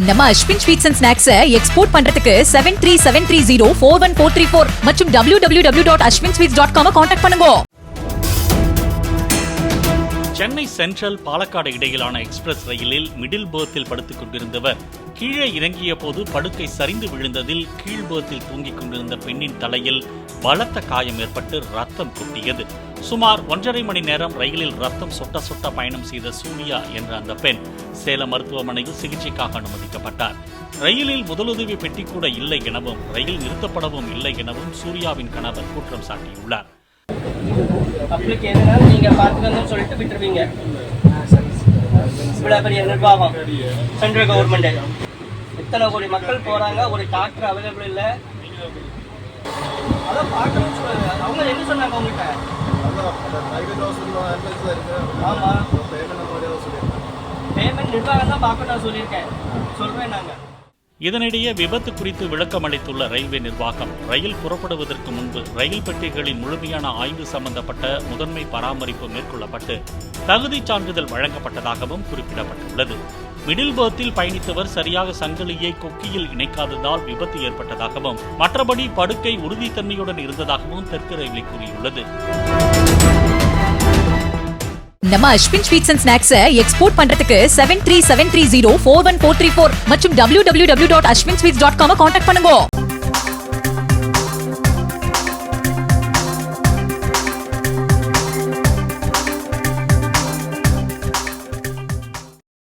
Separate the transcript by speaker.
Speaker 1: நம்ம Ashwin sweets and snacks export பண்றதுக்கு 7373041434 மற்றும் www.ashwinsweets.com கான்டாக்ட் பண்ணுங்க.
Speaker 2: சென்னை சென்ட்ரல் பாலக்காடு இடையிலான எக்ஸ்பிரஸ் ரயிலில் மிடில் பெர்த்தில் படுத்துக் கொண்டிருந்தவர் கீழே இறங்கிய போது படுக்கை சரிந்து விழுந்ததில் கீழ் பெர்த்தில் தூங்கிக் கொண்டிருந்த பெண்ணின் தலையில் பலத்த காயம் ஏற்பட்டு ரத்தம் கொட்டியது. சுமார் 1.5 மணி நேரம் ரயிலில் ரத்தம் சொட்ட சொட்ட பயணம் செய்த சூர்யா என்ற அந்த பெண் சேலம் மருத்துவமனையில் சிகிச்சைக்காக அனுமதிக்கப்பட்டார். ரயிலில் முதலுதவி பெட்டி கூட இல்லை எனவும் ரயில் நிறுத்தப்படவும் இல்லை எனவும் சூர்யாவின் கணவர் குற்றம் சாட்டியுள்ளார்.
Speaker 3: பப்ளிக் எதுனா நீங்க பாத்துக்கணும்னு சொல்லிட்டு விட்டுருவீங்க. இவ்வளவு பெரிய நிர்வாகம் சென்ட்ரல் கவர்மெண்ட், இத்தனை கோடி மக்கள் போறாங்க, ஒரு டாக்டர் அவைலபிள் இல்ல. அதான் பார்க்கணும்னு சொல்லுங்க. அவங்க என்ன சொன்னாங்க உங்ககிட்ட? ஆமா, பேமெண்ட் நிர்வாகம் தான் பார்க்கணும் சொல்லியிருக்கேன், சொல்றேன் நாங்க.
Speaker 2: இதனிடையே விபத்து குறித்து விளக்கம் அளித்துள்ள ரயில்வே நிர்வாகம், ரயில் புறப்படுவதற்கு முன்பு ரயில் பெட்டிகளின் முழுமையான ஆய்வு சம்பந்தப்பட்ட முதன்மை பராமரிப்பு மேற்கொள்ளப்பட்டு தகுதி சான்றிதழ் வழங்கப்பட்டதாகவும் குறிப்பிடப்பட்டுள்ளது. மிடில் பெர்த்தில் பயணித்தவர் சரியாக சங்கிலியை கொக்கியில் இணைக்காததால் விபத்து ஏற்பட்டதாகவும் மற்றபடி படுக்கை உறுதித்தன்மையுடன் இருந்ததாகவும் தெற்கு ரயில்வே கூறியுள்ளது.
Speaker 1: நம்ம Ashwin sweets and snacks export பண்றதுக்கு 7373041434 மற்றும் www.ashwinsweets.com கான்டாக்ட் பண்ணுங்க.